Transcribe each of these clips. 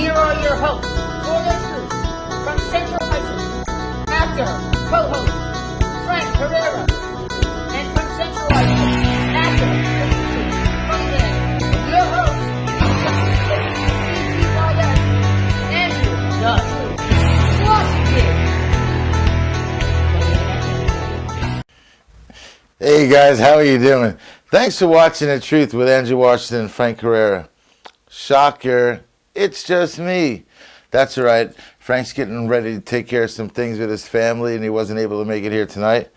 Here are your hosts for the truth from Central Islip, actor, co-host Frank Carrera, and from Central Islip, actor, from there, your host, Andrew the Truth Washington. Hey guys, how are you doing? Thanks for watching The Truth with Andrew Washington and Frank Carrera. Shocker, it's just me. That's right, Frank's getting ready to take care of some things with his family and he wasn't able to make it here tonight.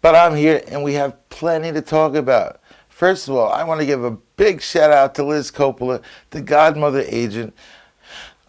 But I'm here and we have plenty to talk about. First of all, I want to give a big shout out to Liz Coppola, the Godmother agent.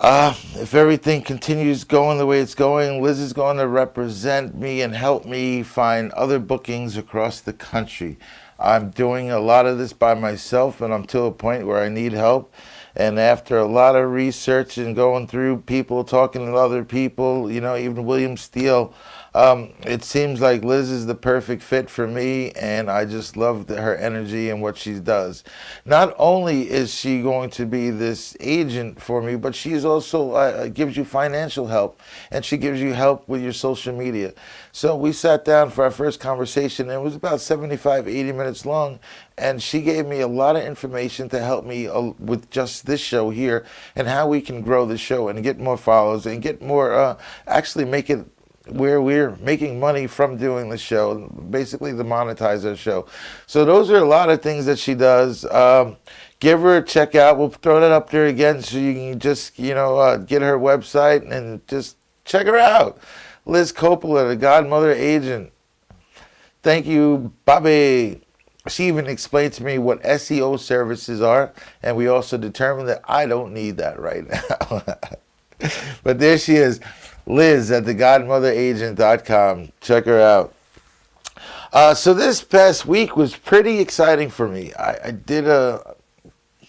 If everything continues going the way it's going, Liz is going to represent me and help me find other bookings across the country. I'm doing a lot of this by myself, and I'm to a point where I need help. And after a lot of research and going through people, talking to other people, you know, even William Steele, it seems like Liz is the perfect fit for me, and I just love her energy and what she does. Not only is she going to be this agent for me, but she's also gives you financial help, and she gives you help with your social media. So we sat down for our first conversation, and it was about 75, 80 minutes long, and she gave me a lot of information to help me with just this show here and how we can grow the show and get more followers and get more, actually make it where we're making money from doing the show, basically to monetize our show. So those are a lot of things that she does. Give her a check out. We'll throw that up there again so you can just, get her website and just check her out. Liz Coppola, the Godmother agent. Thank you, Bobby. She even explained to me what SEO services are, and we also determined that I don't need that right now. But there she is, Liz at thegodmotheragent.com. Check her out. So this past week was pretty exciting for me. I did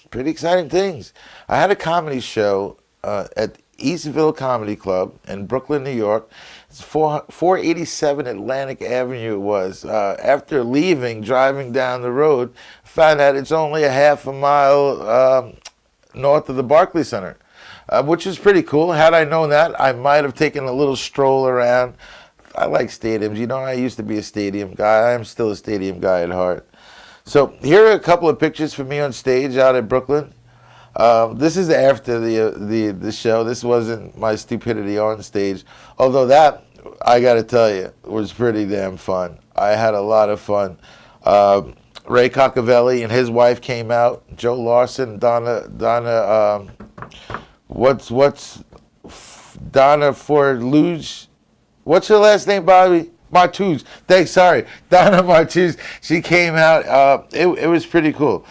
pretty exciting things. I had a comedy show at Eastville Comedy Club in Brooklyn, New York. It's 487 Atlantic Avenue it was. After driving down the road, found out it's only a half a mile north of the Barclays Center, which is pretty cool. Had I known that, I might have taken a little stroll around. I like stadiums. You know, I used to be a stadium guy. I'm still a stadium guy at heart. So here are a couple of pictures for me on stage out at Brooklyn. This is after the show. This wasn't my stupidity on stage, although that, I gotta tell you, was pretty damn fun. I had a lot of fun. Ray Coccavelli and his wife came out. Joe Larson, Donna, Donna Forluge? What's her last name, Bobby? Martuz. Thanks, sorry. Donna Martuz. She came out. It was pretty cool.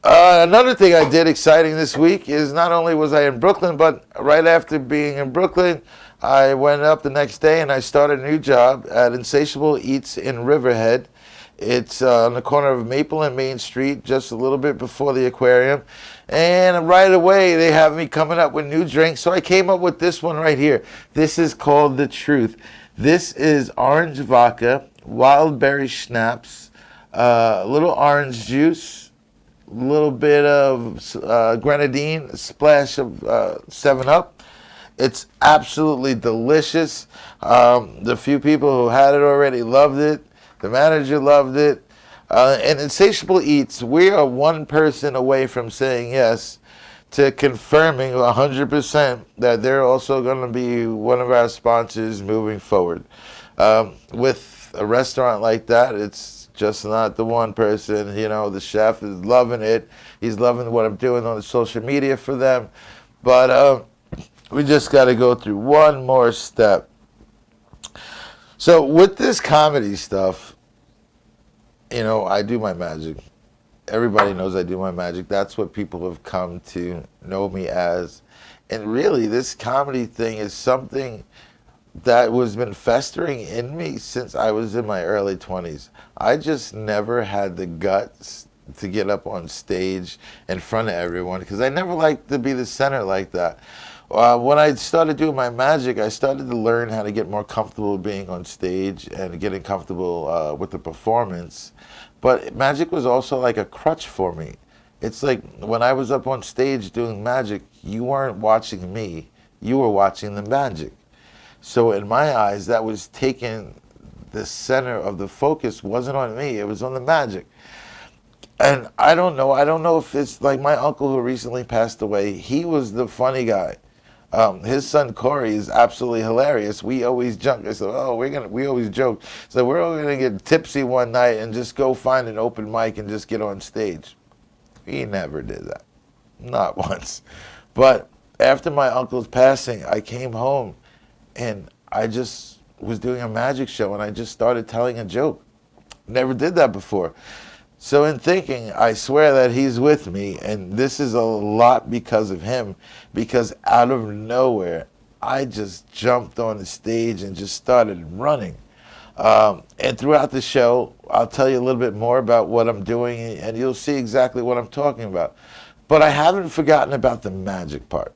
Another thing I did exciting this week is not only was I in Brooklyn, but right after being in Brooklyn, I went up the next day and I started a new job at Insatiable Eats in Riverhead. It's on the corner of Maple and Main Street, just a little bit before the aquarium. And right away, they have me coming up with new drinks. So I came up with this one right here. This is called The Truth. This is orange vodka, wild berry schnapps, a little orange juice, a little bit of grenadine, a splash of 7-Up. It's absolutely delicious. The few people who had it already loved it. The manager loved it. And Insatiable Eats, we are one person away from saying yes to confirming 100% that they're also going to be one of our sponsors moving forward. With a restaurant like that, it's just not the one person. The chef is loving it. He's loving what I'm doing on the social media for them. But we just got to go through one more step. So with this comedy stuff, I do my magic. Everybody knows I do my magic. That's what people have come to know me as. And really, this comedy thing is something that was been festering in me since I was in my early 20s. I just never had the guts to get up on stage in front of everyone because I never liked to be the center like that. When I started doing my magic, I started to learn how to get more comfortable being on stage and getting comfortable with the performance. But magic was also like a crutch for me. It's like when I was up on stage doing magic, you weren't watching me, you were watching the magic. So in my eyes, that was taking the center of the focus wasn't on me, it was on the magic. And I don't know if it's like my uncle who recently passed away, he was the funny guy. His son Corey is absolutely hilarious. We always joke. I said, "Oh, we always joke. So we're all gonna get tipsy one night and just go find an open mic and just get on stage." He never did that, not once. But after my uncle's passing, I came home, and I just was doing a magic show, and I just started telling a joke. Never did that before. So in thinking, I swear that he's with me, and this is a lot because of him, because out of nowhere, I just jumped on the stage and just started running. And throughout the show, I'll tell you a little bit more about what I'm doing, and you'll see exactly what I'm talking about. But I haven't forgotten about the magic part.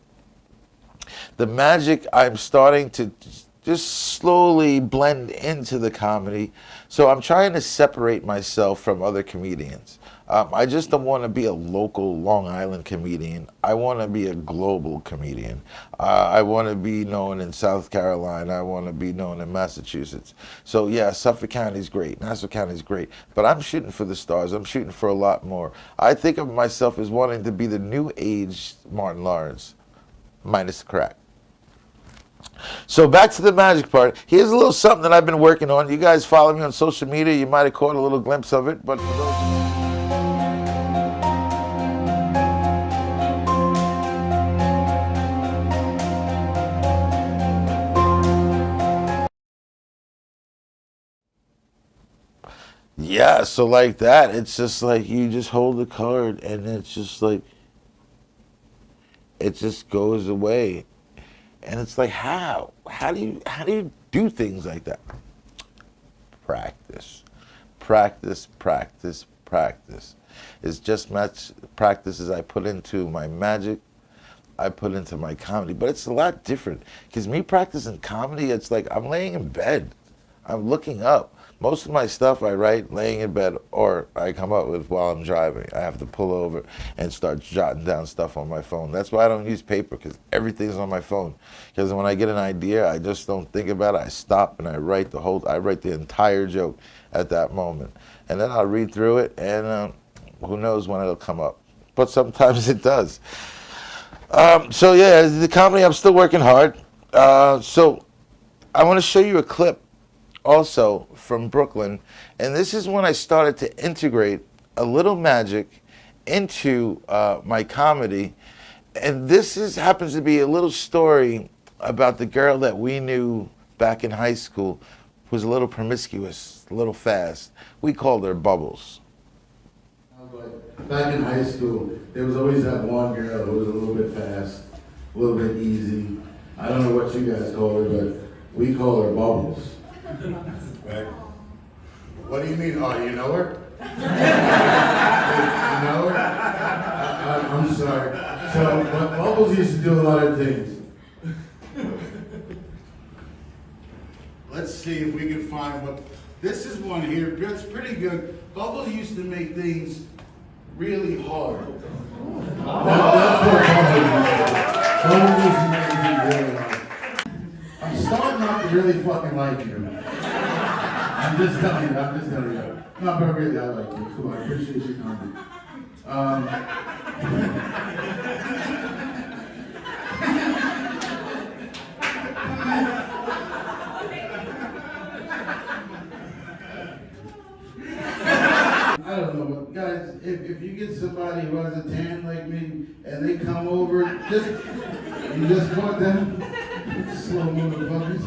The magic, I'm starting to just slowly blend into the comedy. So I'm trying to separate myself from other comedians. I just don't want to be a local Long Island comedian. I want to be a global comedian. I want to be known in South Carolina. I want to be known in Massachusetts. So yeah, Suffolk County is great. Nassau County is great. But I'm shooting for the stars. I'm shooting for a lot more. I think of myself as wanting to be the new age Martin Lawrence, minus the crack. So back to the magic part. Here's a little something that I've been working on. You guys follow me on social media. You might have caught a little glimpse of it. But for those... Yeah, so like that, it's just like you just hold the card and it's just like, it just goes away. And it's like, how? How do you do things like that? Practice. Practice, practice, practice. It's just much practice as I put into my magic, I put into my comedy. But it's a lot different. Because me practicing comedy, it's like I'm laying in bed. I'm looking up. Most of my stuff I write laying in bed or I come up with while I'm driving. I have to pull over and start jotting down stuff on my phone. That's why I don't use paper, because everything's on my phone. Because when I get an idea, I just don't think about it. I stop and I write the entire joke at that moment. And then I'll read through it and who knows when it'll come up. But sometimes it does. So yeah, the comedy, I'm still working hard. So I want to show you a clip also from Brooklyn, and this is when I started to integrate a little magic into my comedy. And this happens to be a little story about the girl that we knew back in high school, who was a little promiscuous, a little fast. We called her Bubbles. Back in high school, there was always that one girl who was a little bit fast, a little bit easy. I don't know what you guys call her, but we call her Bubbles. Right? What do you mean? Oh, you know her? You know her? I'm sorry. So, but Bubbles used to do a lot of things. Let's see if we can find what. This is one here. It's pretty good. Bubbles used to make things really hard. That's what Bubbles used to make things really hard. I'm starting not to really fucking like you. I'm just telling you. No, but really, I like you. Cool, I appreciate your comment. I don't know, but guys, if you get somebody who has a tan like me and they come over, you just want them slow motherfuckers.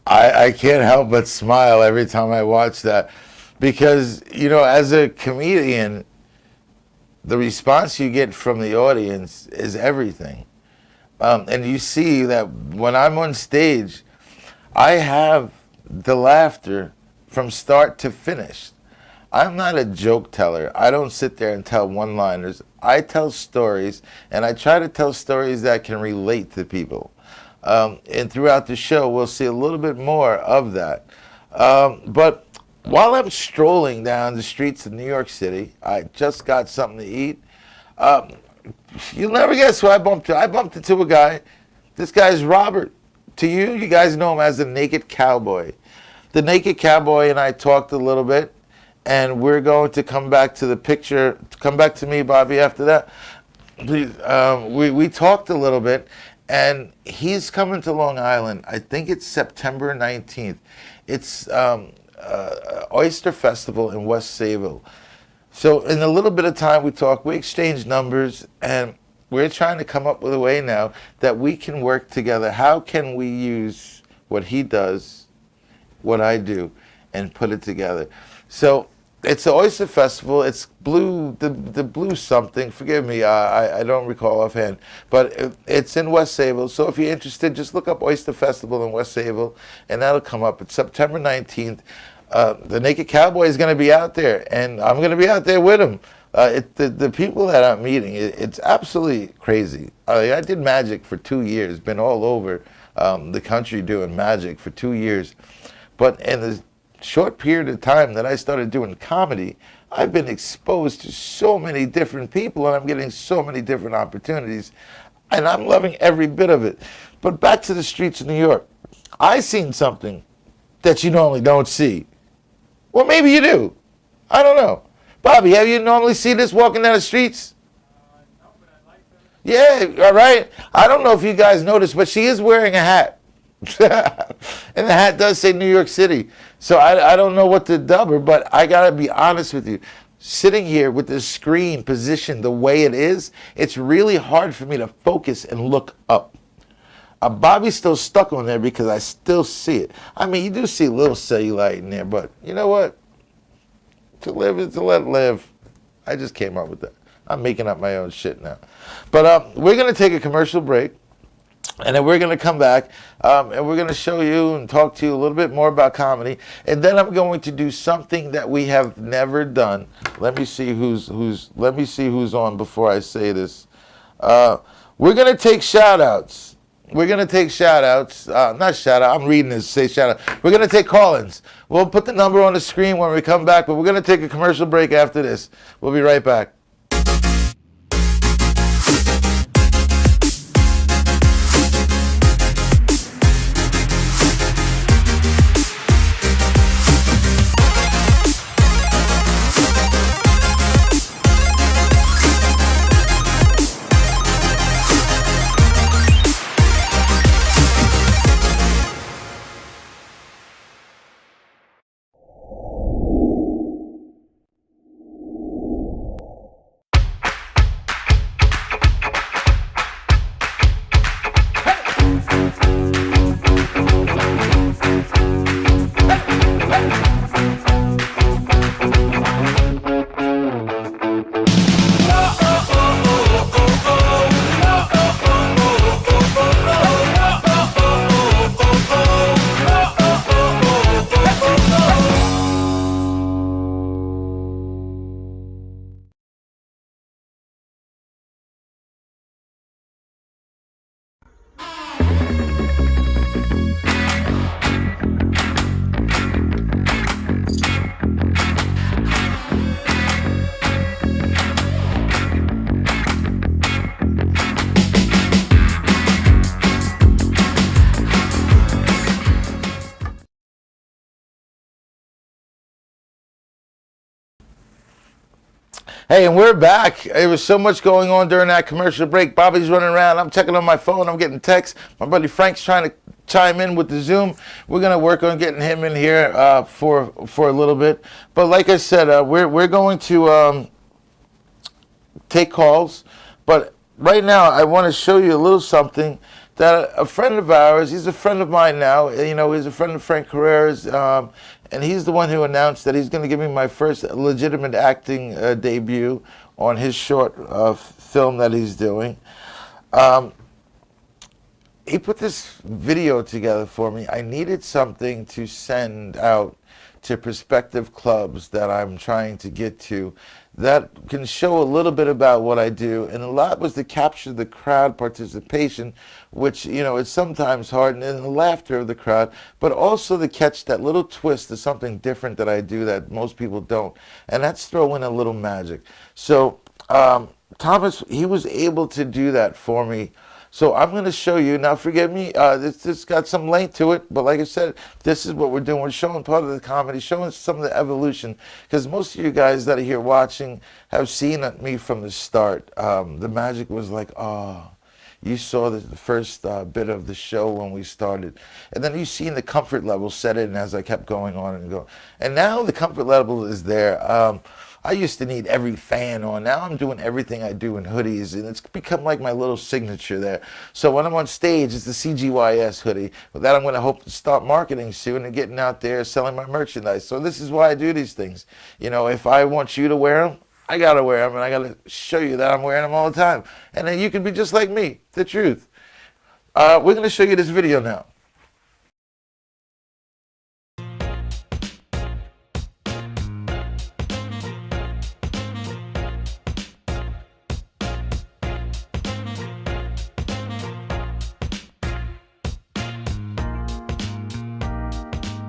I can't help but smile every time I watch that, because, you know, as a comedian, the response you get from the audience is everything. And you see that when I'm on stage, I have the laughter from start to finish. I'm not a joke teller. I don't sit there and tell one-liners. I tell stories, and I try to tell stories that can relate to people. And throughout the show, we'll see a little bit more of that. But while I'm strolling down the streets of New York City, I just got something to eat. You'll never guess who I bumped into. I bumped into a guy. This guy's Robert. To you, you guys know him as the Naked Cowboy. The Naked Cowboy and I talked a little bit, and we're going to come back to the picture. Come back to me, Bobby, after that. Please. We talked a little bit, and he's coming to Long Island. I think it's September 19th. It's Oyster Festival in West Sayville. So in a little bit of time we talked, we exchanged numbers, and we're trying to come up with a way now that we can work together. How can we use what he does, what I do, and put it together? So it's the Oyster Festival. It's blue, the blue something. Forgive me, I don't recall offhand. But it's in West Sayville. So if you're interested, just look up Oyster Festival in West Sayville, and that'll come up. It's September 19th. The Naked Cowboy is going to be out there, and I'm going to be out there with him. The people that I'm meeting, it's absolutely crazy. I did magic for 2 years, been all over the country doing magic for 2 years. But in the short period of time that I started doing comedy, I've been exposed to so many different people, and I'm getting so many different opportunities, and I'm loving every bit of it. But back to the streets of New York. I seen something that you normally don't see. Well, maybe you do. I don't know. Bobby, have you normally seen this walking down the streets? No, but I'd like to. Yeah, all right. I don't know if you guys noticed, but she is wearing a hat. And the hat does say New York City. So I don't know what to dub her, but I got to be honest with you. Sitting here with the screen positioned the way it is, it's really hard for me to focus and look up. Bobby's still stuck on there because I still see it. I mean, you do see a little cellulite in there, but you know what? To live is to let live. I just came up with that. I'm making up my own shit now. But we're going to take a commercial break, and then we're going to come back, and we're going to show you and talk to you a little bit more about comedy. And then I'm going to do something that we have never done. Let me see who's on before I say this. We're going to take shout-outs. We're going to take shout-outs. Not shout-out. I'm reading this. Say shout-out. We're going to take call-ins. We'll put the number on the screen when we come back, but we're going to take a commercial break after this. We'll be right back. Hey, and we're back. There was so much going on during that commercial break. Bobby's running around. I'm checking on my phone. I'm getting texts. My buddy Frank's trying to chime in with the Zoom. We're going to work on getting him in here for a little bit. But like I said, we're going to take calls. But right now, I want to show you a little something that a friend of ours, he's a friend of mine now. You know, he's a friend of Frank Carrera's. And he's the one who announced that he's going to give me my first legitimate acting debut on his short film that he's doing. He put this video together for me. I needed something to send out to prospective clubs that I'm trying to get to that can show a little bit about what I do, and a lot was to capture the crowd participation, which, you know, it's sometimes hard, and the laughter of the crowd, but also to catch that little twist to something different that I do that most people don't, and that's throw in a little magic. So Thomas, he was able to do that for me. So I'm going to show you. Now, forgive me, this got some length to it, but like I said, this is what we're doing. We're showing part of the comedy, showing some of the evolution, because most of you guys that are here watching have seen me from the start. The magic was like, oh, you saw the first bit of the show when we started. And then you've seen the comfort level set in as I kept going on and going. And now the comfort level is there. I used to need every fan on. Now I'm doing everything I do in hoodies, and it's become like my little signature there. So when I'm on stage, it's the CGYS hoodie. With that, I'm going to hope to start marketing soon and getting out there selling my merchandise. So this is why I do these things. You know, if I want you to wear them, I got to wear them, and I got to show you that I'm wearing them all the time. And then you can be just like me, the truth. We're going to show you this video now.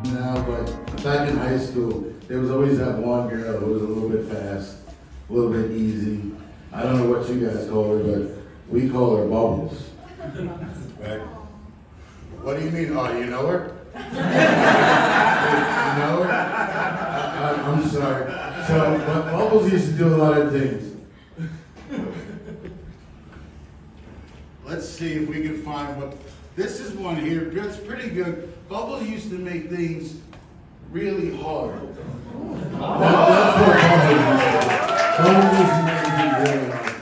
Now, but back in high school, there was always that one girl who was a little bit fast, a little bit easy. I don't know what you guys call her, but we call her Bubbles. Right? What do you mean? Oh, you know her? You know her? I'm sorry. So, but Bubbles used to do a lot of things. Let's see if we can find what. This is one here. It's pretty good. Bubbles used to make things really hard. That's what Bubbles used to make things really hard.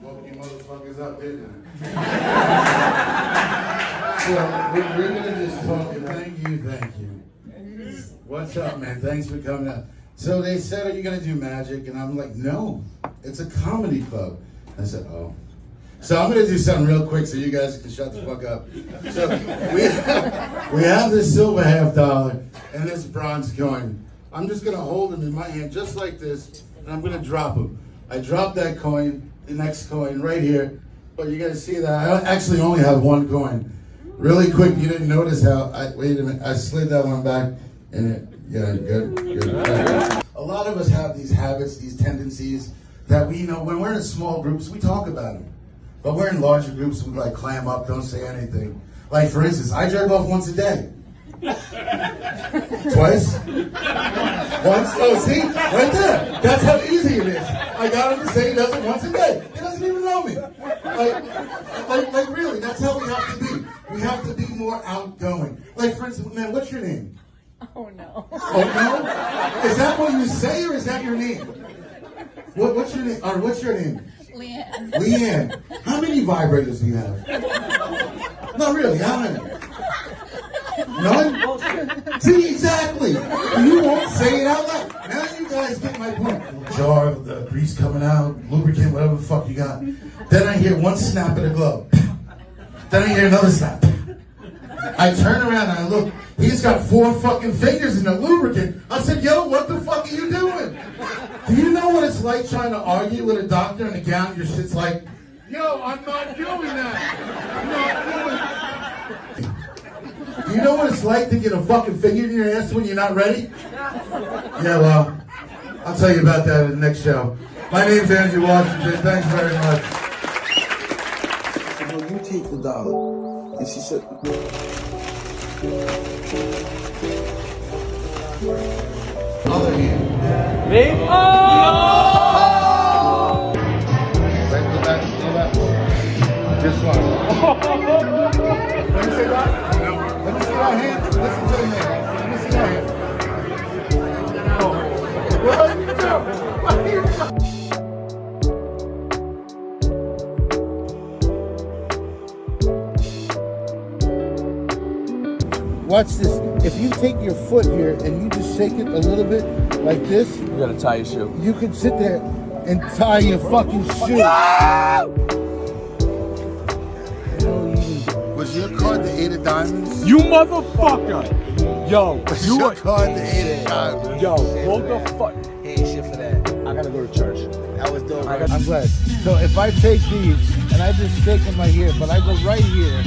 Woke you motherfuckers up, didn't I? So we're gonna just talk. Thank you. What's up, man? Thanks for coming out. So they said, "Are you gonna do magic?" And I'm like, "No, it's a comedy club." I said, "Oh." So I'm gonna do something real quick so you guys can shut the fuck up. So we have this silver $50 and this bronze coin. I'm just gonna hold them in my hand just like this, and I'm gonna drop them. I drop that coin, the next coin right here, but you gotta see that I actually only have one coin. Really quick, you didn't notice how, wait a minute, I slid that one back, and it, yeah, good. A lot of us have these habits, these tendencies that we, you know, when we're in small groups, we talk about them. But we're in larger groups, we like clam up, don't say anything. Like for instance, I jerk off once a day. Twice? Once? Oh, see? Right there. That's how easy it is. I got him to say he does it once a day. He doesn't even know me. Like really, that's how we have to be. We have to be more outgoing. Like for instance, man, what's your name? Oh no. Oh no? Is that what you say or is that your name? What's your name? Or what's your name? Leanne. Leanne. How many vibrators do you have? Not really, how many? None? See, exactly. You won't say it out loud. Now you guys get my point. Jar, the grease coming out, lubricant, whatever the fuck you got. Then I hear one snap of the glove. Then I hear another snap. I turn around and I look. He's got 4 fucking fingers in the lubricant. I said, yo, what the fuck are you doing? Do you know what it's like trying to argue with a doctor in a gown? Your shit's like, yo, I'm not doing that. I'm not doing it. Do you know what it's like to get a fucking finger in your ass when you're not ready? Yeah, well, I'll tell you about that in the next show. My name's Andrew Washington. Thanks very much. No, you take the dollar. And she said, Other hand. Me? Oh! Right, go back. Just one. Let me see that. Let me see that hand. Listen to the man. Let me see that hand. What are you doing? Watch this. If you take your foot here and you just shake it a little bit like this, you gotta tie your shoe. you can sit there and tie your fucking shoe. Was your card the 8 of diamonds? You motherfucker! Yo, you Shook hard to 8 a.m. man. yo, hold the fuck. He ain't shit for that. I gotta go to church. That was dope. I'm glad. So if I take these and I just stick them right here, but I go right here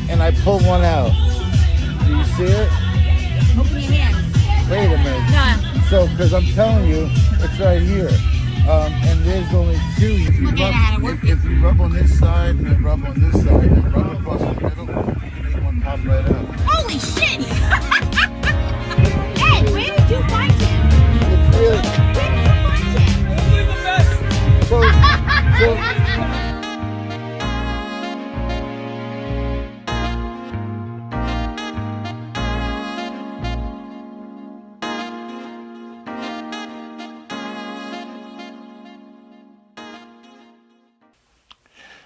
and I pull one out. Do you see it? Open your hands. Wait a minute. No. So, because I'm telling you, it's right here. And there's only two. If you, Okay, I had to work if you rub on this side and then rub on this side and rub across the middle, you make one pop right out. Holy shit! Ed, where did you find him? It's really, Where did you find him? Only the best. so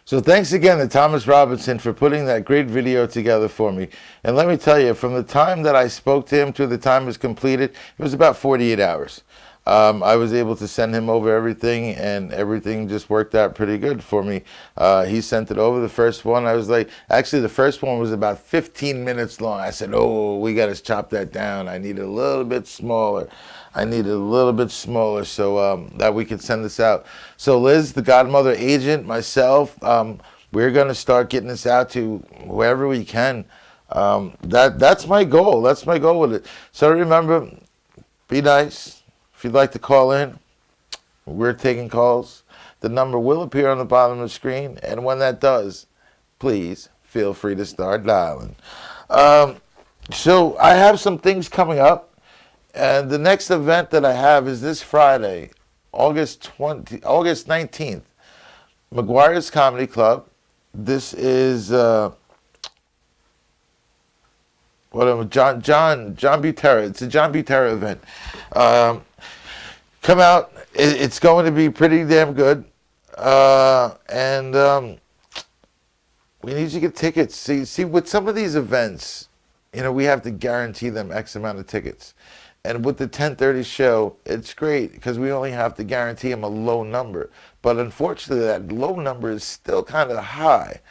So thanks again to Thomas Robinson for putting that great video together for me. And let me tell you, from the time that I spoke to him to the time it was completed, it was about 48 hours. I was able to send him over everything, and everything just worked out pretty good for me. He sent it over. The first one, I was like, actually the first one was about 15 minutes long. I said, oh, we got to chop that down. I need it a little bit smaller. So that we can send this out. So Liz, the Godmother agent, myself, we're going to start getting this out to whoever we can. That's my goal. That's my goal with it. So remember, be nice. If you'd like to call in, we're taking calls. The number will appear on the bottom of the screen, and when that does, please feel free to start dialing. So I have some things coming up, and the next event that I have is this Friday, August 19th, McGuire's Comedy Club. This is John Butera. It's a John Butera event. Come out. It's going to be pretty damn good. And we need you to get tickets. See, with some of these events, we have to guarantee them X amount of tickets. And with the 10:30 show, it's great because we only have to guarantee them a low number. But unfortunately, that low number is still kind of high.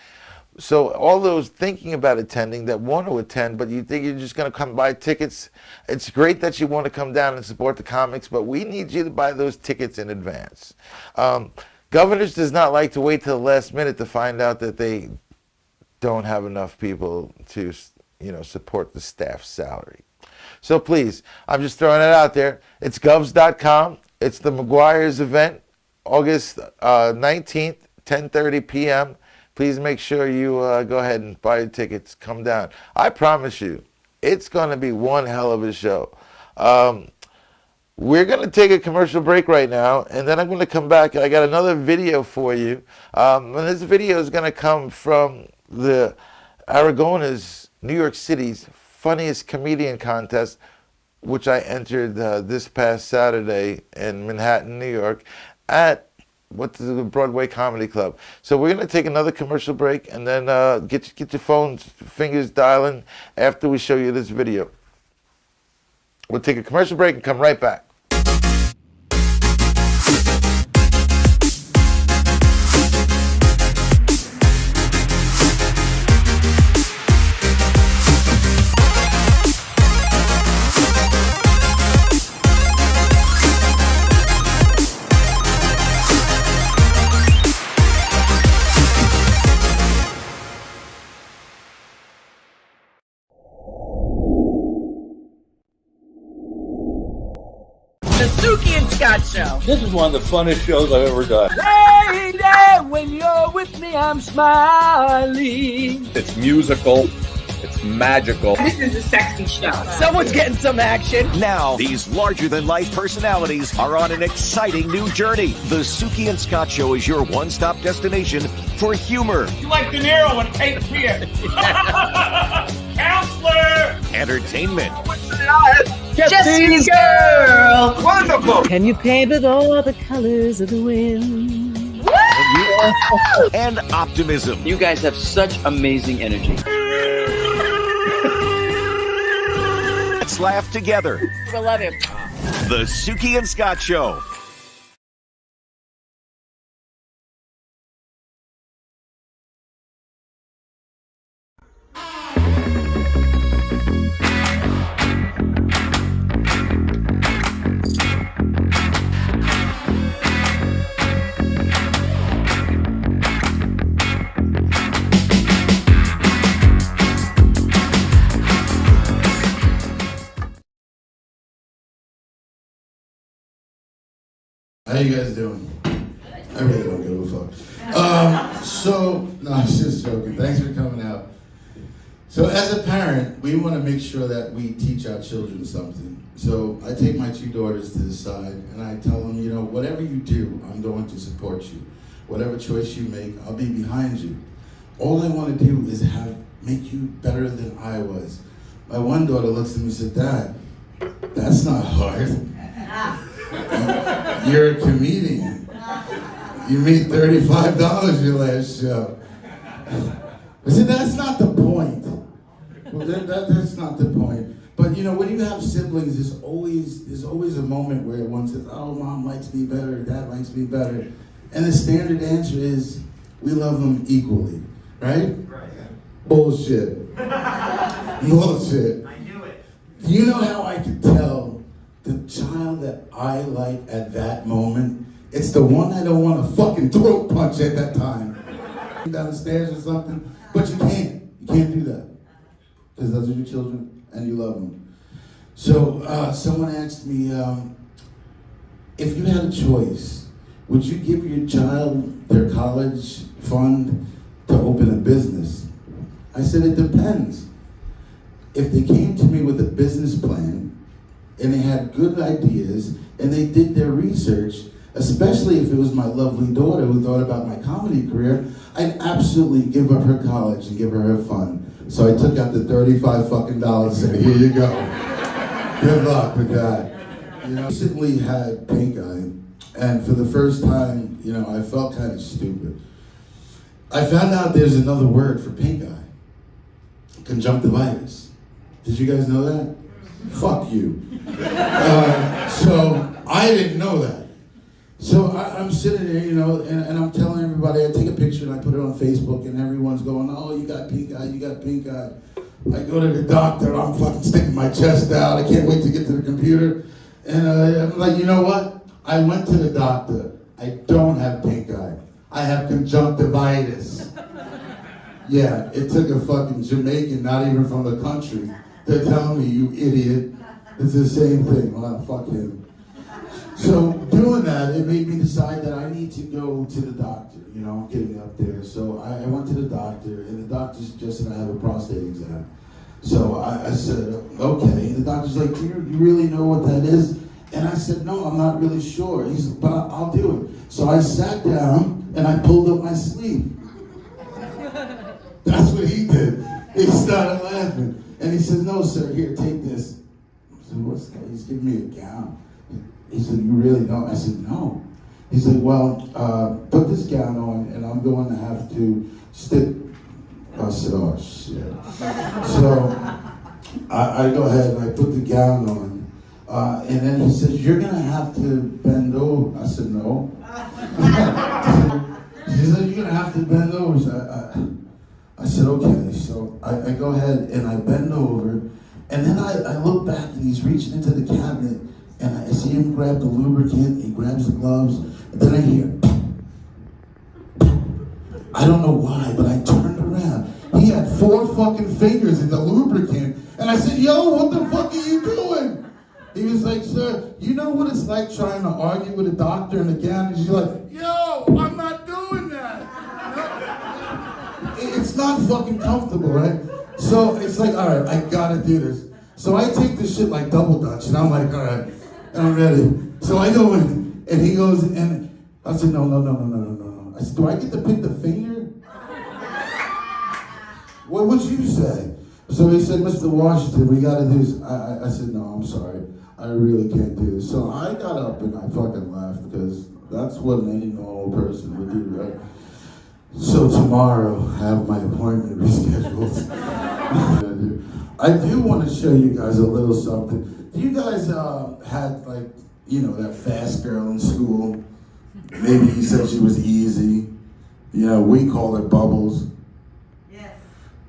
So all those thinking about attending that want to attend, but you think you're just going to come buy tickets, it's great that you want to come down and support the comics, but we need you to buy those tickets in advance. Governors does not like to wait till the last minute to find out that they don't have enough people to, support the staff's salary. So please, I'm just throwing it out there. It's govs.com. It's the McGuire's event, August 19th, 10:30 p.m. Please make sure you go ahead and buy your tickets. Come down. I promise you, it's going to be one hell of a show. We're going to take a commercial break right now, and then I'm going to come back. I got another video for you. And this video is going to come from the Aragona's, New York City's funniest comedian contest, which I entered this past Saturday in Manhattan, New York, at what's the Broadway Comedy Club. So we're going to take another commercial break, and then get your phones, fingers dialing after we show you this video. We'll take a commercial break and come right back. The Suki and Scott Show. This is one of the funnest shows I've ever done. Lady, when you're with me, I'm smiling. It's musical. It's magical. This is a sexy show. Someone's getting some action. Now, these larger-than-life personalities are on an exciting new journey. The Suki and Scott Show is your one-stop destination for humor, You like De Niro and Cape Fear. Counselor! entertainment, Jesse's girl. Wonderful! Can you paint with all the colors of the wind? and optimism. You guys have such amazing energy. Let's laugh together. I love him. The Suki and Scott Show. How you guys doing? I really don't give a fuck. No, I was just joking. Thanks for coming out. So as a parent, we want to make sure that we teach our children something. So I take my two daughters to the side and I tell them, you know, whatever you do, I'm going to support you. Whatever choice you make, I'll be behind you. All I want to do is make you better than I was. My one daughter looks at me and said, Dad, that's not hard. You're a comedian. You made $35 your last show. I said, that's not the point. Well, that's not the point. But you know, when you have siblings, there's always a moment where one says, oh, Mom likes me better, Dad likes me better. And the standard answer is, we love them equally, right? Bullshit. Bullshit. I knew it. Do you know how I could tell the child that I like at that moment? It's the one I don't want to fucking throat punch at that time. Down the stairs or something. But you can't. You can't do that. Because those are your children and you love them. So someone asked me, if you had a choice, would you give your child their college fund to open a business? I said, it depends. If they came to me with a business plan and they had good ideas and they did their research, especially if it was my lovely daughter who thought about my comedy career, I'd absolutely give up her college and give her her fund. So I took out the $35 fucking and said, here you go. Good luck with that. You know, I recently had pink eye, and for the first time, you know, I felt kind of stupid. I found out there's another word for pink eye. Conjunctivitis. Did you guys know that? Fuck you. So I didn't know that. So I'm sitting there, you know, and I'm telling everybody, I take a picture and I put it on Facebook and everyone's going, oh, you got pink eye, you got pink eye. I go to the doctor, I'm fucking sticking my chest out, I can't wait to get to the computer. And I'm like, you know what? I went to the doctor. I don't have pink eye. I have conjunctivitis. Yeah, it took a fucking Jamaican, not even from the country, to tell me, you idiot. It's the same thing. Well, fuck him. So doing that, it made me decide that I need to go to the doctor, you know, getting up there. So I went to the doctor, and the doctor suggested I have a prostate exam. So I said, okay. And the doctor's like, you really know what that is? And I said, no, I'm not really sure. He said, but I'll do it. So I sat down, and I pulled up my sleeve. That's what he did. He started laughing. And he said, no, sir, here, take this. I said, what's that? He's giving me a gown. He said, you really don't? I said, no. He said, well, put this gown on and I'm going to have to stick. I said, oh, shit. So I go ahead and I put the gown on. And then he says, you're going to have to bend over. I said, no. He said, you're going to have to bend over. So I said, okay. So I go ahead and I bend over. And then I look back and he's reaching into the cabinet. And I see him grab the lubricant, he grabs the gloves, and then I hear, I don't know why, but I turned around. He had 4 fucking fingers in the lubricant, and I said, yo, what the fuck are you doing? He was like, sir, you know what it's like trying to argue with a doctor in a gown? And she's like, yo, I'm not doing that. It's not fucking comfortable, right? So it's like, all right, I gotta do this. So I take this shit like double dutch, and I'm like, all right. I'm ready. So I go in, and he goes, and I said, no. I said, do I get to pick the finger? What would you say? So he said, Mr. Washington, we got to do this. I said, no, I'm sorry. I really can't do this. So I got up and I fucking laughed because that's what any normal person would do, right? So tomorrow, I have my appointment rescheduled. I do want to show you guys a little something. Do you guys had, like, you know, that fast girl in school? Maybe you said she was easy. You know, we call her Bubbles. Yes.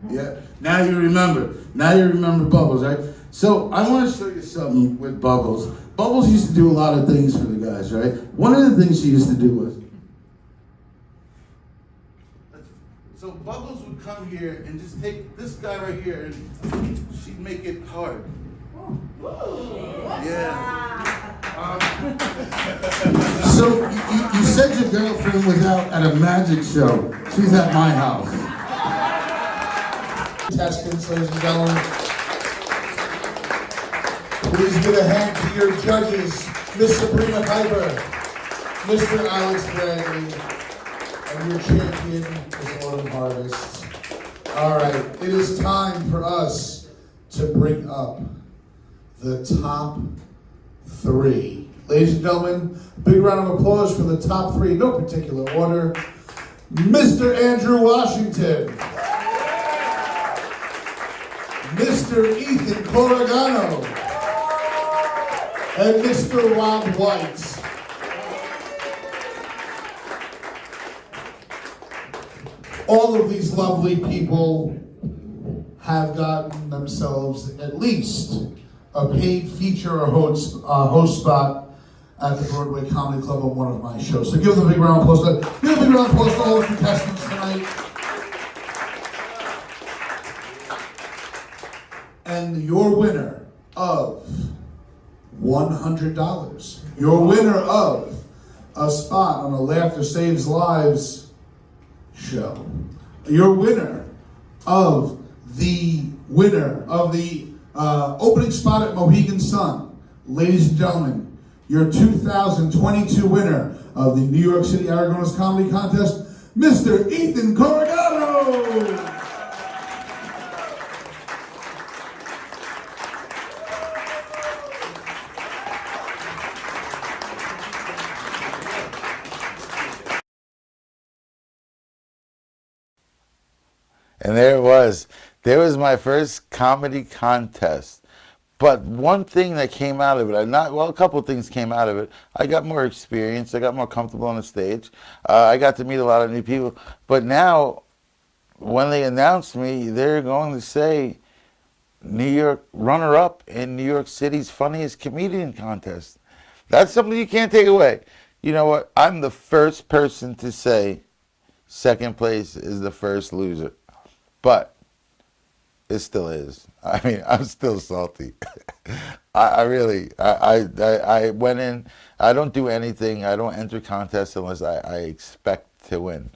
Yeah. Now you remember. Now you remember Bubbles, right? So I want to show you something with Bubbles. Bubbles used to do a lot of things for the guys, right? One of the things she used to do was, so Bubbles would come here and just take this guy right here and she'd make it hard. Yeah. So you said your girlfriend was out at a magic show. She's at my house. Contestants, ladies and gentlemen. Please give a hand to your judges, Miss Sabrina Piper, Mr. Alex Bradley, and your champion, Miss Autumn Harvest. All right, it is time for us to bring up the top 3. Ladies and gentlemen, big round of applause for the top 3, no particular order. Mr. Andrew Washington, Mr. Ethan Corrigano, and Mr. Rob White. All of these lovely people have gotten themselves at least a paid feature or host spot at the Broadway Comedy Club on one of my shows. So give them a big round of applause. Give a big round of applause to all the contestants tonight. And your winner of $100. Your winner of a spot on a Laughter Saves Lives show. Your winner of the opening spot at Mohegan Sun. Ladies and gentlemen, your 2022 winner of the New York City Aragones Comedy Contest, Mr. Ethan Corrigano. And there it was. There was my first comedy contest. But one thing that came out of it, a couple of things came out of it. I got more experience. I got more comfortable on the stage. I got to meet a lot of new people. But now, when they announced me, they're going to say New York runner-up in New York City's funniest comedian contest. That's something you can't take away. You know what? I'm the first person to say second place is the first loser. But it still is. I mean, I'm still salty. I went in, I don't do anything, I don't enter contests unless I expect to win.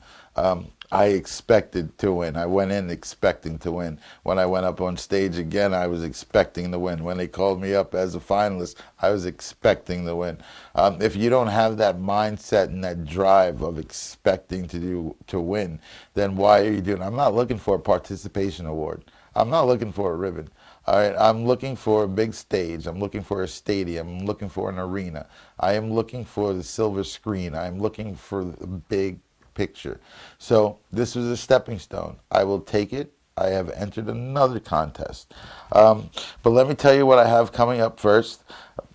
I expected to win. I went in expecting to win. When I went up on stage again, I was expecting to win. When they called me up as a finalist, I was expecting to win. If you don't have that mindset and that drive of expecting to win, then why are you doing it? I'm not looking for a participation award. I'm not looking for a ribbon. All right, I'm looking for a big stage. I'm looking for a stadium. I'm looking for an arena. I am looking for the silver screen. I'm looking for the big picture. So this was a stepping stone. I will take it. I have entered another contest. But let me tell you what I have coming up first.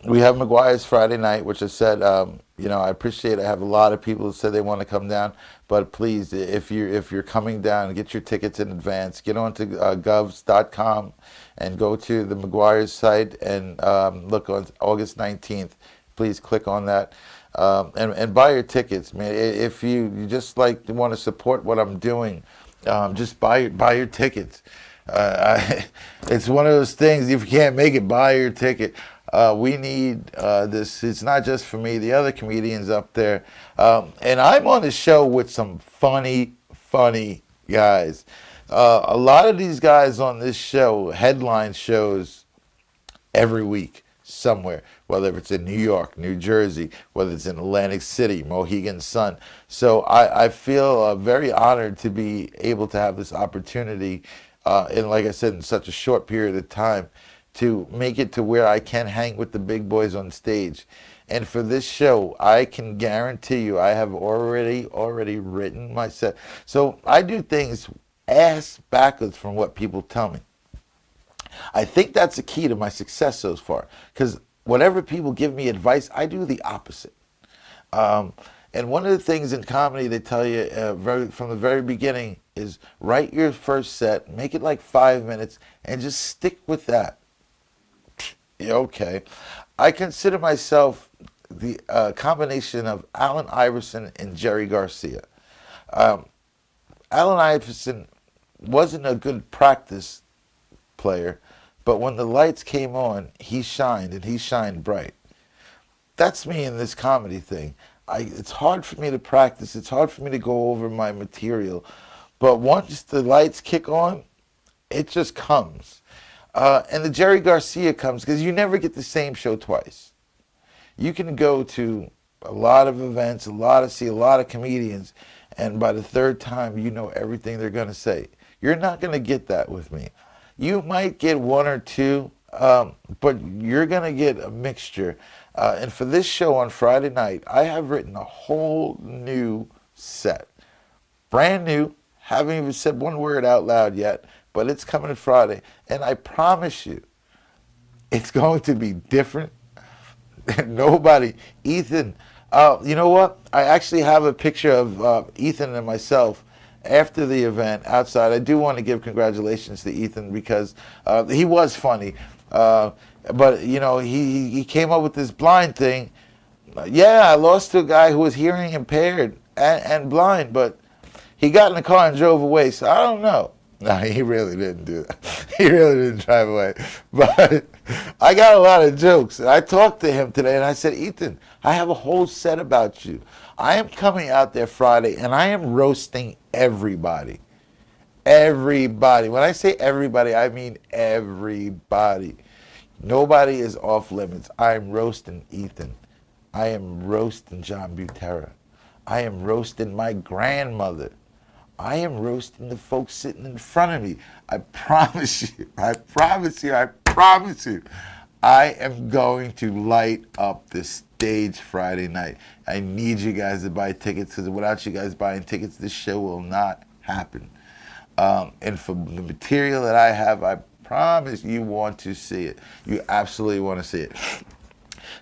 We have McGuire's Friday night, which I said, I appreciate. I have a lot of people who said they want to come down, but please, if you're coming down, get your tickets in advance. Get onto govs.com and go to the McGuire's site and look on August 19th. Please click on that. And buy your tickets, man. If you just want to support what I'm doing, just buy your tickets. It's one of those things. If you can't make it, buy your ticket. We need this. It's not just for me. The other comedians up there, and I'm on the show with some funny guys. A lot of these guys on this show headline shows every week somewhere, whether it's in New York, New Jersey, whether it's in Atlantic City, Mohegan Sun. So I feel very honored to be able to have this opportunity, and like I said, in such a short period of time, to make it to where I can hang with the big boys on stage. And for this show, I can guarantee you I have already written my set. So I do things ass backwards from what people tell me. I think that's the key to my success so far, because whatever people give me advice, I do the opposite. And one of the things in comedy they tell you from the very beginning is write your first set, make it like 5 minutes, and just stick with that. Yeah, okay. I consider myself the combination of Allen Iverson and Jerry Garcia. Allen Iverson wasn't a good practice player, but when the lights came on, he shined, and he shined bright. That's me in this comedy thing. it's hard for me to practice. It's hard for me to go over my material. But once the lights kick on, it just comes. And the Jerry Garcia comes because you never get the same show twice. You can go to a lot of events, see a lot of comedians, and by the third time, you know everything they're going to say. You're not going to get that with me. You might get one or two, but you're going to get a mixture. And for this show on Friday night, I have written a whole new set. Brand new. Haven't even said one word out loud yet, but it's coming Friday. And I promise you, it's going to be different. Nobody, Ethan, you know what? I actually have a picture of Ethan and myself after the event outside. I do want to give congratulations to Ethan because he was funny. But, you know, he came up with this blind thing. Yeah, I lost to a guy who was hearing impaired and blind, but he got in the car and drove away, so I don't know. No, he really didn't do that. He really didn't drive away. But I got a lot of jokes. I talked to him today, and I said, Ethan, I have a whole set about you. I am coming out there Friday, and I am roasting everybody. Everybody. When I say everybody, I mean everybody. Nobody is off limits. I am roasting Ethan. I am roasting John Butera. I am roasting my grandmother. I am roasting the folks sitting in front of me. I promise you, I promise you, I promise you, I am going to light up the stage Friday night. I need you guys to buy tickets because without you guys buying tickets, this show will not happen. And for the material that I have, I promise you want to see it. You absolutely want to see it.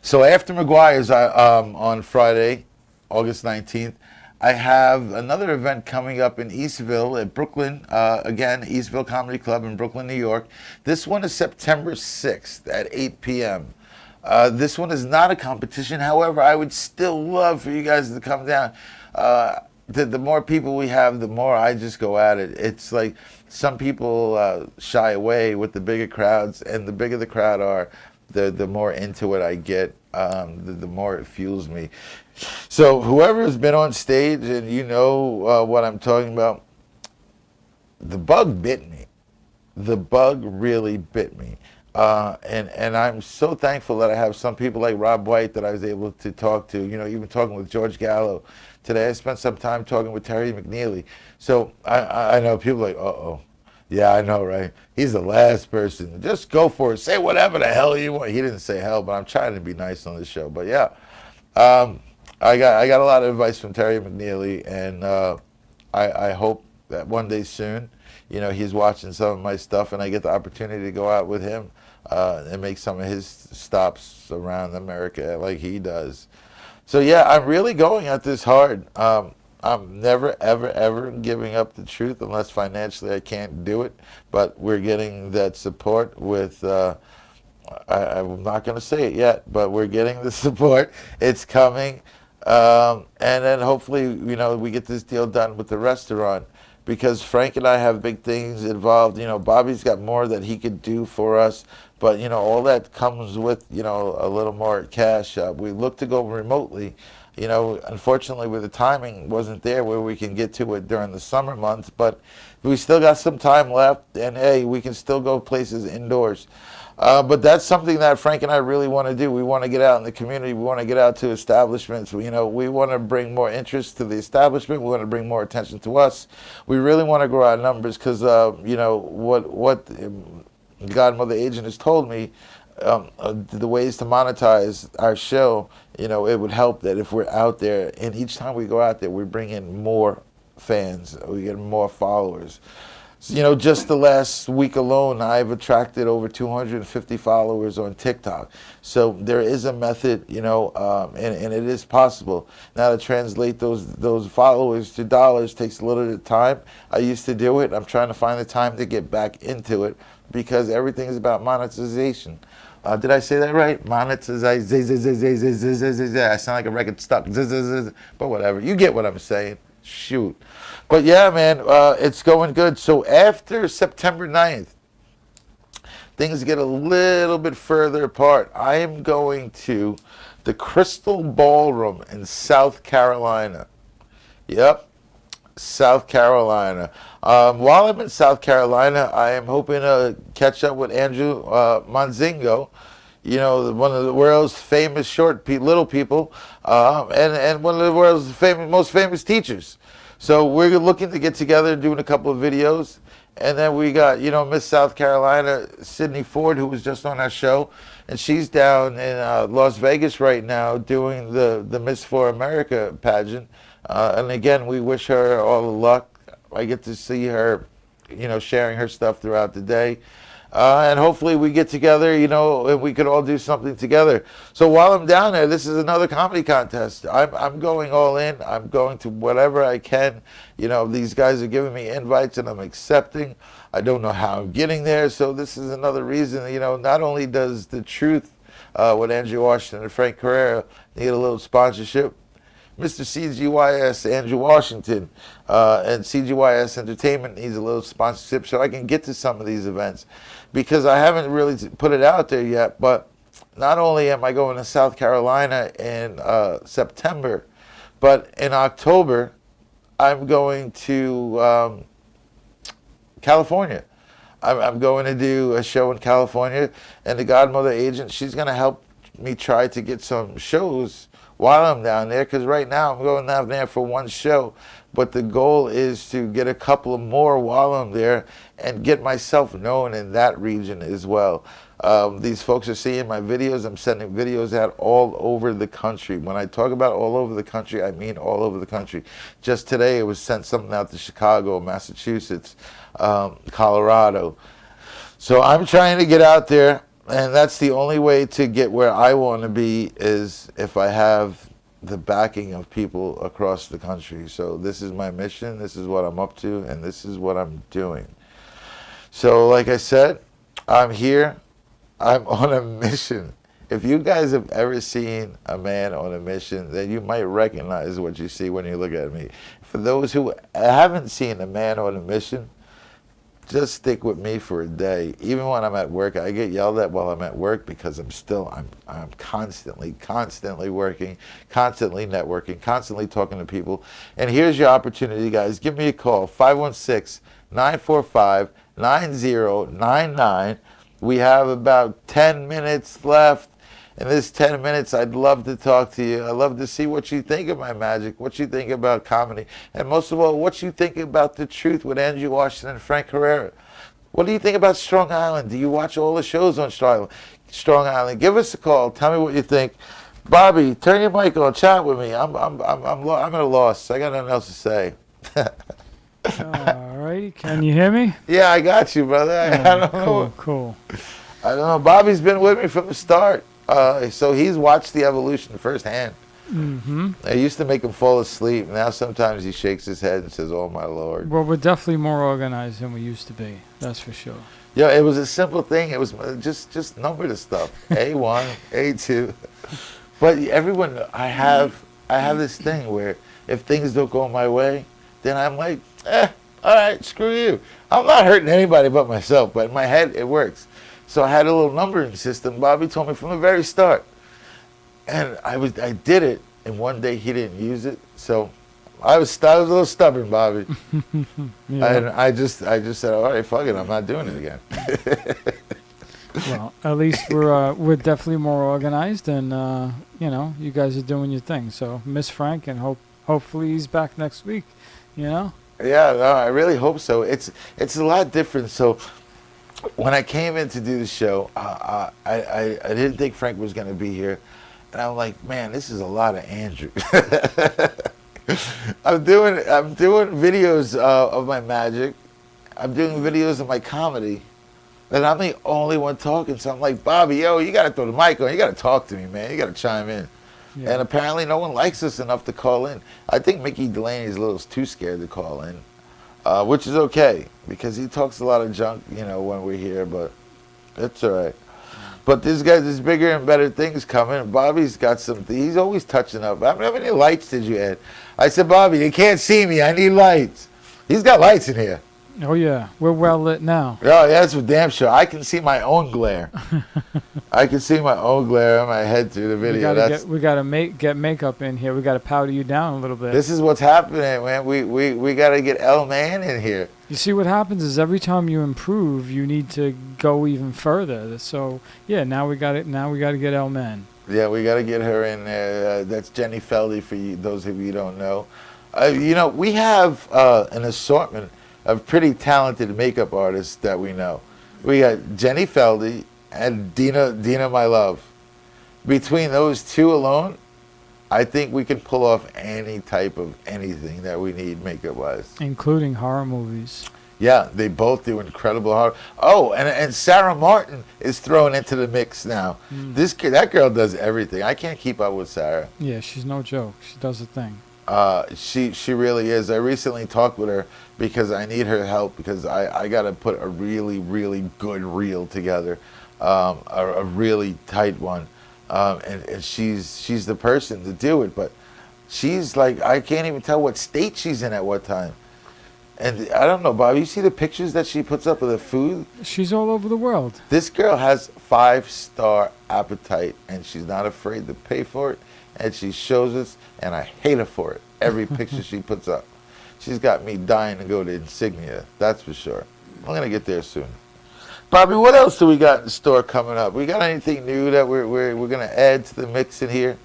So after McGuire's on Friday, August 19th, I have another event coming up in Eastville at Brooklyn. Again, Eastville Comedy Club in Brooklyn, New York. This one is September 6th at 8 p.m. This one is not a competition. However, I would still love for you guys to come down. The more people we have, the more I just go at it. It's like some people shy away with the bigger crowds, and the bigger the crowd are, the more into it I get, the more it fuels me. So whoever has been on stage, and you know what I'm talking about, the bug bit me. The bug really bit me. And I'm so thankful that I have some people like Rob White that I was able to talk to, you know, even talking with George Gallo. Today I spent some time talking with Terry McNeely. So I know people are like, uh-oh. Yeah, I know, right? He's the last person. Just go for it. Say whatever the hell you want. He didn't say hell, but I'm trying to be nice on this show. But yeah, I got a lot of advice from Terry McNeely, and I hope that one day soon, you know, he's watching some of my stuff, and I get the opportunity to go out with him and make some of his stops around America like he does. So yeah, I'm really going at this hard. I'm never, ever, ever giving up the truth unless financially I can't do it. But we're getting that support with, I'm not going to say it yet, but we're getting the support. It's coming. And then hopefully, you know, we get this deal done with the restaurant, because Frank and I have big things involved. You know, Bobby's got more that he could do for us, but, you know, all that comes with, you know, a little more cash. We look to go remotely. You know, unfortunately, with the timing wasn't there where we can get to it during the summer months, but we still got some time left, and hey, we can still go places indoors. But that's something that Frank and I really want to do. We want to get out in the community. We want to get out to establishments. You know, we want to bring more interest to the establishment. We want to bring more attention to us. We really want to grow our numbers because, you know, what Godmother Agent has told me, the ways to monetize our show, you know, it would help that if we're out there, and each time we go out there, we bring in more fans, we get more followers. So, you know, just the last week alone, I've attracted over 250 followers on TikTok. So there is a method, you know, and it is possible. Now to translate those followers to dollars takes a little bit of time. I used to do it. I'm trying to find the time to get back into it because everything is about monetization. Did I say that right? Monetization. I sound like a record stuck. But whatever. You get what I'm saying. Shoot. But yeah, man, it's going good. So after September 9th, things get a little bit further apart. I am going to the Crystal Ballroom in South Carolina. Yep, South Carolina. While I'm in South Carolina, I am hoping to catch up with Andrew Monzingo, you know, one of the world's famous little people, and one of the world's most famous teachers. So we're looking to get together, doing a couple of videos. And then we got, you know, Miss South Carolina, Sydney Ford, who was just on our show. And she's down in Las Vegas right now doing the Miss for America pageant. And again, we wish her all the luck. I get to see her, you know, sharing her stuff throughout the day. And hopefully we get together, you know, and we could all do something together. So while I'm down there, this is another comedy contest. I'm going all in. I'm going to whatever I can. You know, these guys are giving me invites and I'm accepting. I don't know how I'm getting there. So this is another reason, you know, not only does The Truth with Andrew Washington and Frank Carrera need a little sponsorship, Mr. CGYS Andrew Washington and CGYS Entertainment needs a little sponsorship so I can get to some of these events, because I haven't really put it out there yet. But not only am I going to South Carolina in September, but in October I'm going to California. I'm going to do a show in California, and the Godmother agent, she's going to help me try to get some shows while I'm down there, because right now I'm going down there for one show, but the goal is to get a couple of more while I'm there and get myself known in that region as well. These folks are seeing my videos. I'm sending videos out all over the country. When I talk about all over the country, I mean all over the country. Just today, it was sent something out to Chicago, Massachusetts, Colorado. So I'm trying to get out there. And that's the only way to get where I want to be, is if I have the backing of people across the country. So this is my mission, this is what I'm up to, and this is what I'm doing. So like I said, I'm here, I'm on a mission. If you guys have ever seen a man on a mission, then you might recognize what you see when you look at me. For those who haven't seen a man on a mission, just stick with me for a day. Even when I'm at work, I get yelled at while I'm at work because I'm constantly working, constantly networking, constantly talking to people. And here's your opportunity, guys. Give me a call, 516-945-9099. We have about 10 minutes left. In this 10 minutes, I'd love to talk to you. I'd love to see what you think of my magic, what you think about comedy, and most of all, what you think about The Truth with Andrew Washington and Frank Carrera. What do you think about Strong Island? Do you watch all the shows on Strong Island? Give us a call. Tell me what you think. Bobby, turn your mic on. Chat with me. I'm at a loss. I got nothing else to say. All right. Can you hear me? Yeah, I got you, brother. I don't know. Cool. I don't know. Bobby's been with me from the start. So he's watched the evolution firsthand. Mm-hmm. I used to make him fall asleep. Now sometimes he shakes his head and says, "Oh my Lord." Well, we're definitely more organized than we used to be. That's for sure. Yeah, it was a simple thing. It was just number the stuff. A1, A2. But everyone, I have this thing where if things don't go my way, then I'm like, all right, screw you. I'm not hurting anybody but myself. But in my head, it works. So I had a little numbering system. Bobby told me from the very start, and I did it. And one day he didn't use it, so I was a little stubborn, Bobby. Yeah. And I just said, all right, fuck it, I'm not doing it again. Well, at least we're definitely more organized, and you know, you guys are doing your thing. So miss Frank, and hopefully he's back next week. You know. Yeah, no, I really hope so. It's a lot different. So when I came in to do the show, I didn't think Frank was going to be here. And I'm like, man, this is a lot of Andrew. I'm doing videos of my magic. I'm doing videos of my comedy. And I'm the only one talking. So I'm like, Bobby, yo, you got to throw the mic on. You got to talk to me, man. You got to chime in. Yeah. And apparently no one likes us enough to call in. I think Mickey Delaney's a little too scared to call in. Which is okay, because he talks a lot of junk, you know, when we're here, but it's all right. But this guy's bigger and better things coming. Bobby's got something. He's always touching up. How many lights did you add? I said, Bobby, you can't see me. I need lights. He's got lights in here. Oh yeah, we're well lit now. Oh, yeah, that's for damn sure. I can see my own glare. I can see my own glare on my head through the video. We gotta get makeup in here. We gotta powder you down a little bit. This is what's happening, man. We gotta get L Man in here. You see, what happens is every time you improve, you need to go even further. So yeah, now we got it. Now we gotta get L Man. Yeah, we gotta get her in there. That's Jenny Feldy for you, those of you who don't know. You know, we have an assortment of pretty talented makeup artists that we know. We got Jenny Feldy and Dina My Love. Between those two alone, I think we can pull off any type of anything that we need makeup-wise. Including horror movies. Yeah, they both do incredible horror. Oh, and Sarah Martin is thrown into the mix now. That girl does everything. I can't keep up with Sarah. Yeah, she's no joke. She does a thing. She really is. I recently talked with her because I need her help because I got to put a really, really good reel together, a really tight one, and she's the person to do it. But she's like, I can't even tell what state she's in at what time. And I don't know, Bob, you see the pictures that she puts up of the food? She's all over the world. This girl has 5-star appetite, and she's not afraid to pay for it. And she shows us, and I hate her for it. Every picture she puts up. She's got me dying to go to Insignia, that's for sure. I'm going to get there soon. Bobby, what else do we got in store coming up? We got anything new that we're going to add to the mix in here?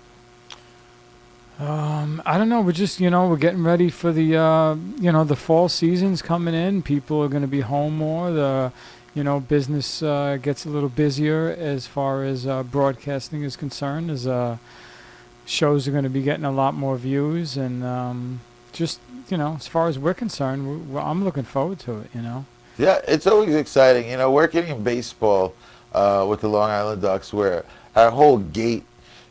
I don't know. We're just, we're getting ready for the, the fall season's coming in. People are going to be home more. The, business gets a little busier as far as broadcasting is concerned. As shows are going to be getting a lot more views, and just, as far as we're concerned, I'm looking forward to it. Yeah, it's always exciting. Working in baseball with the Long Island Ducks, where our whole gate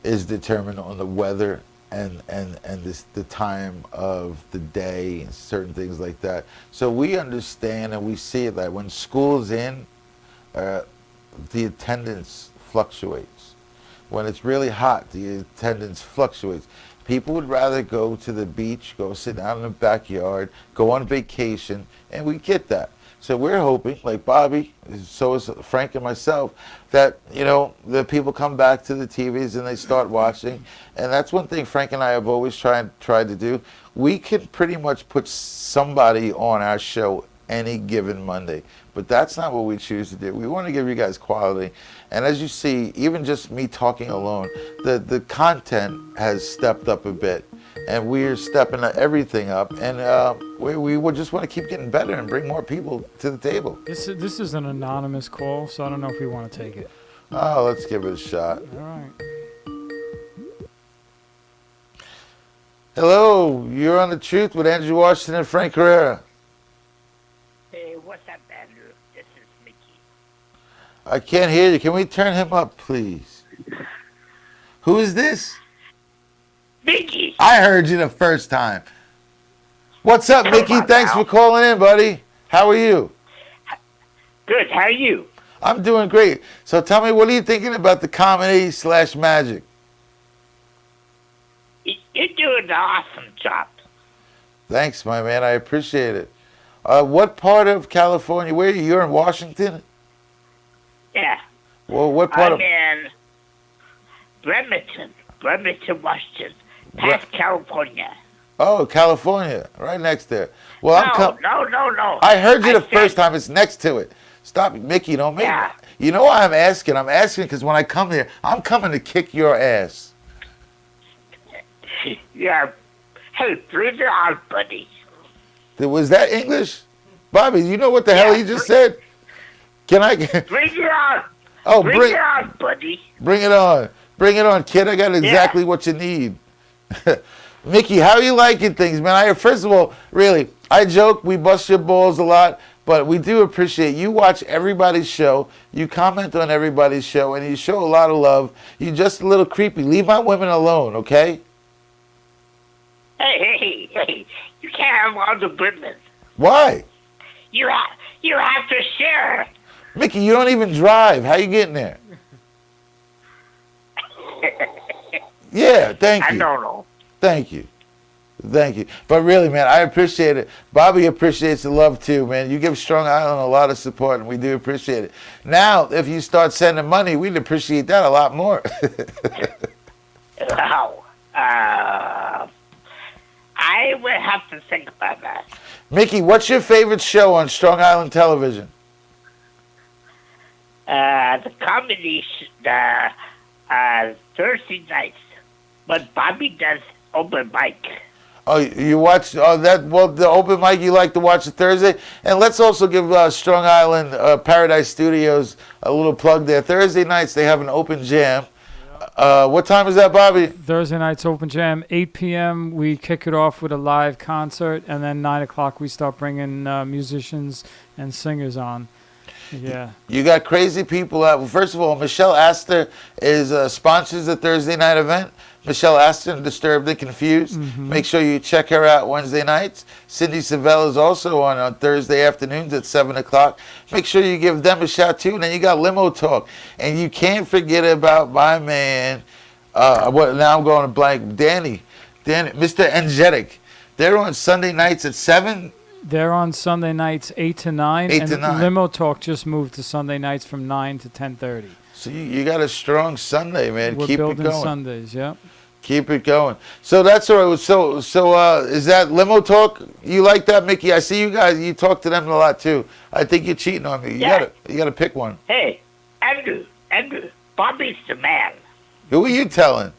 is determined on the weather and the time of the day and certain things like that. So we understand and we see that when school's in, the attendance fluctuates. When it's really hot, the attendance fluctuates. People would rather go to the beach, go sit down in the backyard, go on vacation, and we get that. So we're hoping, like Bobby, so is Frank and myself, that, the people come back to the TVs and they start watching. And that's one thing Frank and I have always tried to do. We can pretty much put somebody on our show any given Monday. But that's not what we choose to do. We want to give you guys quality. And as you see, even just me talking alone, the content has stepped up a bit. And we're stepping everything up, and we just want to keep getting better and bring more people to the table. This is an anonymous call, so I don't know if we want to take it. Oh, let's give it a shot. All right. Hello, you're on The Truth with Andrew Washington and Frank Carrera. Hey, what's up, Andrew? This is Mickey. I can't hear you. Can we turn him up, please? Who is this? Mickey! I heard you the first time. What's up, Mickey? Thanks for calling in, buddy. How are you? Good, how are you? I'm doing great. So tell me, what are you thinking about the comedy/magic? You're doing an awesome job. Thanks, my man. I appreciate it. What part of California? Where are you? You're in Washington? Yeah. Well, what part I'm in Bremerton, Washington. Past California. Oh, California, right next there. Well, No. I heard you the first time. It's next to it. Stop it, Mickey. Don't make it. You know why I'm asking? I'm asking because when I come there, I'm coming to kick your ass. Yeah. Hey, bring it on, buddy. Was that English? Bobby, you know what the hell you just said? Can I get... Bring it on. Oh, bring it on, buddy. Bring it on. Bring it on, kid. I got exactly what you need. Mickey, how are you liking things, man? First of all, really, I joke, we bust your balls a lot, but we do appreciate you watch everybody's show, you comment on everybody's show, and you show a lot of love. You're just a little creepy. Leave my women alone, okay? Hey, you can't have all the women. Why? You have to share. Mickey, you don't even drive. How you getting there? Yeah, thank you. I don't know. Thank you. Thank you. But really, man, I appreciate it. Bobby appreciates the love too, man. You give Strong Island a lot of support, and we do appreciate it. Now, if you start sending money, we'd appreciate that a lot more. Wow. I would have to think about that. Mickey, what's your favorite show on Strong Island Television? The comedy, Thursday nights. But Bobby does open mic. Oh, you watch the open mic you like to watch the Thursday? And let's also give Strong Island Paradise Studios a little plug there. Thursday nights they have an open jam. What time is that, Bobby? Thursday night's open jam, 8 p.m. We kick it off with a live concert, and then 9 o'clock we start bringing musicians and singers on. Yeah. You got crazy people out. Well, first of all, Michelle Astor is sponsors the Thursday night event. Michelle Astor, Disturbed and Confused. Make sure you check her out Wednesday nights. Cindy Savella is also on Thursday afternoons at 7 o'clock. Make sure you give them a shout too. And then you got Limo Talk. And you can't forget about my man, now I'm going to blank, Danny, Mr. Energetic. They're on Sunday nights at 7. They're on Sunday nights 8 to 9. 8 to 9. Limo Talk just moved to Sunday nights from 9 to 10:30. So you got a strong Sunday, man. We're Keep it building going. Sundays, yeah. Keep it going. So that's all right. So is that Limo Talk? You like that, Mickey? I see you guys. You talk to them a lot too. I think you're cheating on me. You gotta pick one. Hey, Andrew, Bobby's the man. Who are you telling?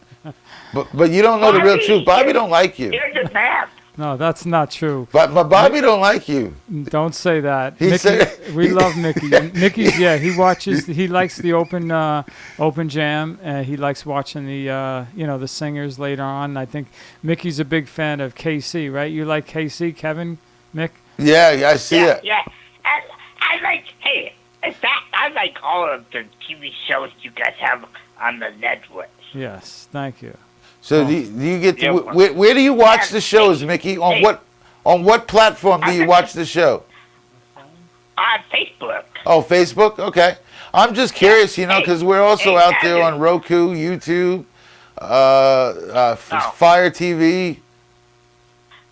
But you don't know the real truth. Bobby don't like you. You're the man. No, that's not true. But Bobby don't like you. Don't say that. He Mickey, said- we love Mickey. Mickey's he watches. He likes the open jam, and he likes watching the the singers later on. I think Mickey's a big fan of KC, right? You like KC, Kevin, Mick? Yeah, I see it. Yeah. I like. Hey, I like all of the TV shows you guys have on the network. Yes, thank you. So do you get to, where do you watch the shows, Mickey? On what platform do you watch the show? On Facebook. Oh, Facebook. Okay. I'm just curious, because we're also out there on Roku, YouTube, Fire TV.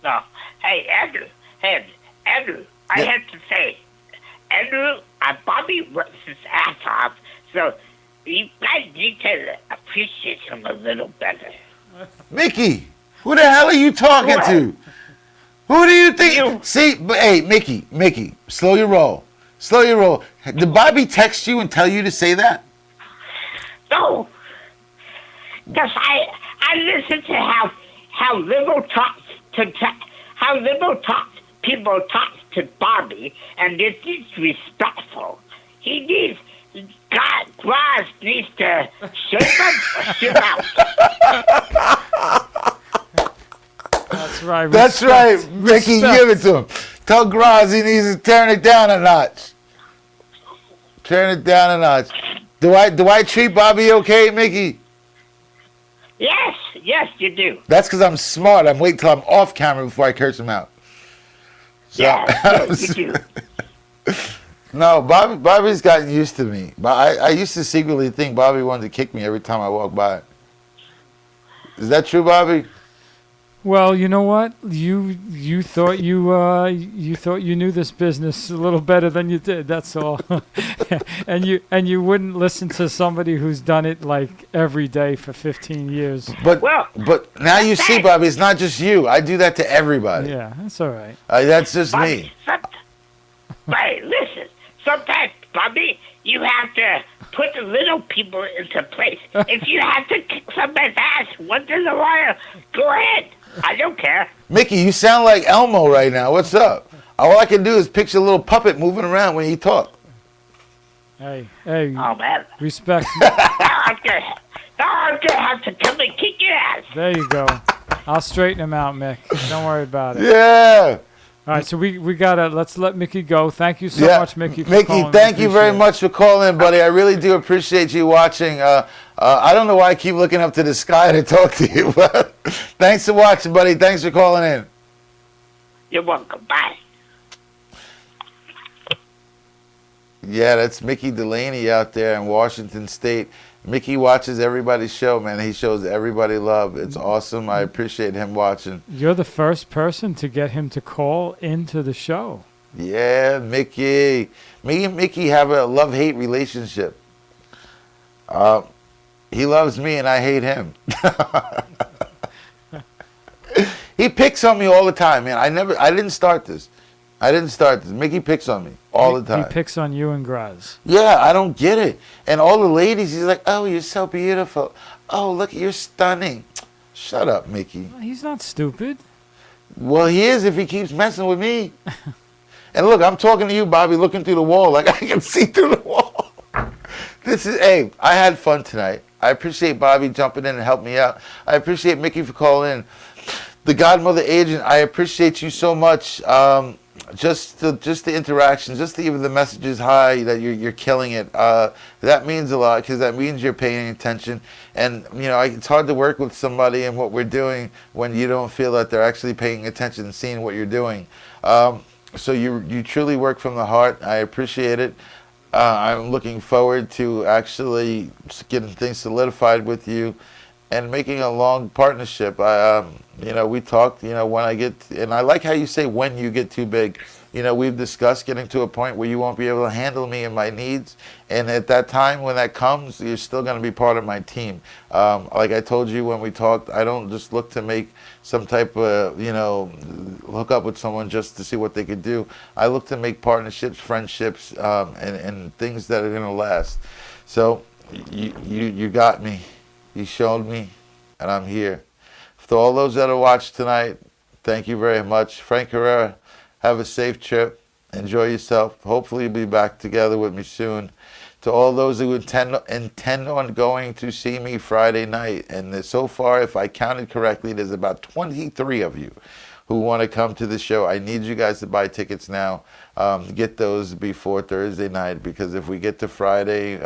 No. Hey, Andrew. I have to say, Andrew, Bobby works his ass off, so you guys need to appreciate him a little better. Mickey, who the hell are you talking to? Who do you think? See, hey, Mickey, slow your roll. Did Bobby text you and tell you to say that? No, because I listen to how liberal people talk to Bobby, and it's disrespectful. He needs. Grass needs to shave him or shave out. That's right. That's right, Mickey. Give it to him. Tell Graz he needs to turn it down a notch. Do I treat Bobby okay, Mickey? Yes, you do. That's because I'm smart. I'm waiting till I'm off camera before I curse him out. So, Yes, you do. No, Bobby's gotten used to me. But I used to secretly think Bobby wanted to kick me every time I walked by. Is that true, Bobby? Well, you know what? You thought you knew this business a little better than you did. That's all. and you wouldn't listen to somebody who's done it like every day for 15 years. But now you see, Bobby, it's not just you. I do that to everybody. Yeah, that's all right. That's just me. Hey, listen. Sometimes, Bobby, you have to put the little people into place. If you have to kick somebody's ass once in a while, go ahead. I don't care. Mickey, you sound like Elmo right now. What's up? All I can do is picture a little puppet moving around when you talk. Hey. Oh, man. Respect. Now I'm gonna have to come and kick your ass. There you go. I'll straighten him out, Mick. Don't worry about it. Yeah. All right, so we gotta let's let Mickey go. Thank you so much, Mickey. For Mickey, calling. thank you very much for calling, buddy. I really do appreciate you watching. I don't know why I keep looking up to the sky to talk to you, but thanks for watching, buddy. Thanks for calling in. You're welcome. Bye. Yeah, that's Mickey Delaney out there in Washington State. Mickey watches everybody's show, man. He shows everybody love. It's awesome. I appreciate him watching. You're the first person to get him to call into the show. Yeah, Mickey. Me and Mickey have a love-hate relationship. He loves me and I hate him. He picks on me all the time, man. I didn't start this. Mickey picks on me all the time. He picks on you and Graz. Yeah, I don't get it. And all the ladies, he's like, oh, you're so beautiful. Oh, look, you're stunning. Shut up, Mickey. He's not stupid. Well, he is if he keeps messing with me. And look, I'm talking to you, Bobby, looking through the wall. Like, I can see through the wall. Hey, I had fun tonight. I appreciate Bobby jumping in and helping me out. I appreciate Mickey for calling in. The Godmother Agent, I appreciate you so much. Just the interaction, just even the messages, hi, that you're killing it. That means a lot because that means you're paying attention. And it's hard to work with somebody and what we're doing when you don't feel that they're actually paying attention and seeing what you're doing. So you truly work from the heart. I appreciate it. I'm looking forward to actually getting things solidified with you and making a long partnership. We talked, when I get, and I like how you say when you get too big. We've discussed getting to a point where you won't be able to handle me and my needs. And at that time, when that comes, you're still going to be part of my team. Like I told you when we talked, I don't just look to make some type of, hook up with someone just to see what they could do. I look to make partnerships, friendships, and things that are going to last. So you got me. You showed me, and I'm here. For all those that have watched tonight, thank you very much. Frank Herrera, have a safe trip. Enjoy yourself. Hopefully you'll be back together with me soon. To all those who intend on going to see me Friday night, and so far, if I counted correctly, there's about 23 of you who want to come to the show. I need you guys to buy tickets now. Get those before Thursday night, because if we get to Friday,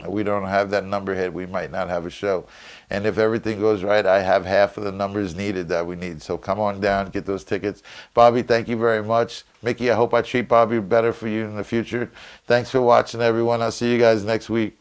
we don't have that number hit, we might not have a show. And if everything goes right, I have half of the numbers needed that we need. So come on down, get those tickets. Bobby, thank you very much. Mickey, I hope I treat Bobby better for you in the future. Thanks for watching, everyone. I'll see you guys next week.